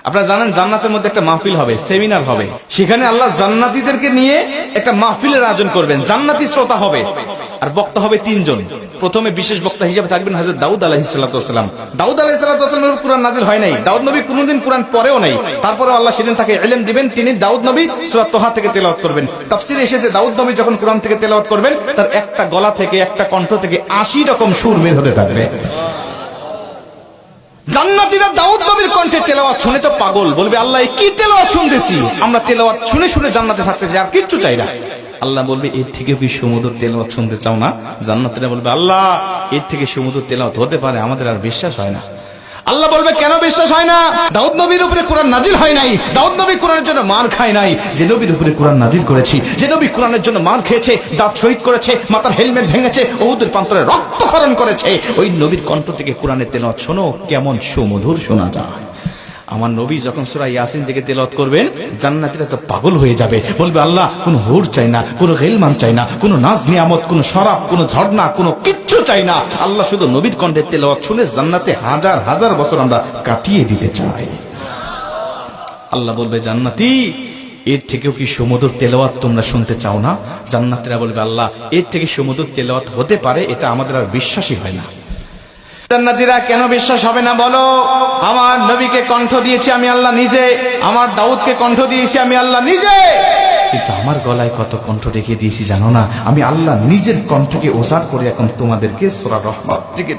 আপনারা জানেন জান্নাতের মধ্যে একটা মাহফিল হবে, সেমিনার হবে। সেখানে আল্লাহ জান্নাতীদেরকে নিয়ে একটা মাহফিলের আয়োজন করবেন। জান্নাতি শ্রোতা হবে আর বক্তা হবে তিনজন। প্রথমে বিশেষ বক্তা হিসেবে থাকবেন হযরত দাউদ আলাইহিস সালাম। দাউদ আলাইহিস সালামের কুরআন নাযিল হয় নাই, দাউদ নবী কোনদিন কুরআন পড়েও নাই। তারপরে আল্লাহ সেদিন তাকে ইলম দিবেন, তিনি দাউদ নবী সূরা তোহা থেকে তেলাওয়াত করবেন। তাফসীরে এসেছে দাউদ নবী যখন কুরআন থেকে তেলাওয়াত করবেন তার একটা গলা থেকে, একটা কণ্ঠ থেকে 80 রকম সুর বের হতে থাকবে। জান্নাতীরা দাউদ নবীর কণ্ঠে তেলাওয়াত শুনে তো পাগল, বলবে আল্লাহ কি তেলাওয়াত শুনতেছি, আমরা তেলাওয়াত শুনে শুনে জান্নাতে থাকতে চাই, আর কিচ্ছু চাই না। আল্লাহ বলবে এর থেকে কি সুমধুর তেলাওয়াত শুনতে চাও না? জান্নাতীরা বলবে আল্লাহ এর থেকে সুমধুর তেলাওয়াত হতে পারে, আমাদের আর বিশ্বাস হয় না। আল্লাহ বলবে কেন বিশ্বাস হয় না? দাউদ নবীর উপরে কোরআন নাজিল হয় নাই, দাউদ নবী কোরআনের জন্য মার খায় নাই। যে নবীর উপরে কোরআন নাজিল করেছি, যে নবী কোরআনের জন্য মার খেয়েছে, দাঁত শহীদ করেছে, মাথার হেলমেট ভেঙেছে, উহুদের প্রান্তরে রক্তক্ষরণ করেছে, ওই নবীর কণ্ঠ থেকে কোরআনের তেলাওয়াত শোনো কেমন সুমধুর শোনা যায়। আমার নবী যখন সূরা ইয়াসিন থেকে তেলাওয়াত করবেন জান্নাতীরা তো পাগল হয়ে যাবে, বলবে আল্লাহ কোনো হুর চাই না, কোনো গিলমান চাই না, কোনো নাজ নিয়ামত, কোনো শরাব, কোনো ঝর্ণা, কোনো কিচ্ছু চাই না। আল্লাহ শুধু নবীর কণ্ঠে তেলাওয়াত শুনে জান্নাতে হাজার হাজার বছর আমরা কাটিয়ে দিতে চাই। আল্লাহ বলবে জান্নাতি এর থেকেও কি সুমধুর তেলাওয়াত তোমরা শুনতে চাও না? জান্নাতীরা বলবে আল্লাহ এর থেকে সুমধুর তেলাওয়াত হতে পারে, এটা আমাদের আর বিশ্বাসই হয় না। জান্নাতীরা কেন বিশ্বাস হবে না বলো? আমার নবীকে কণ্ঠ দিয়েছি আমি আল্লাহ নিজে, আমার দাউদকে কণ্ঠ দিয়েছি আমি আল্লাহ নিজে, কিন্তু আমার গলায় কত কণ্ঠ রেখে দিয়েছি জানো না? আমি আল্লাহ নিজের কণ্ঠকে ওজার করে এখন তোমাদেরকে সূরা রহমান থেকে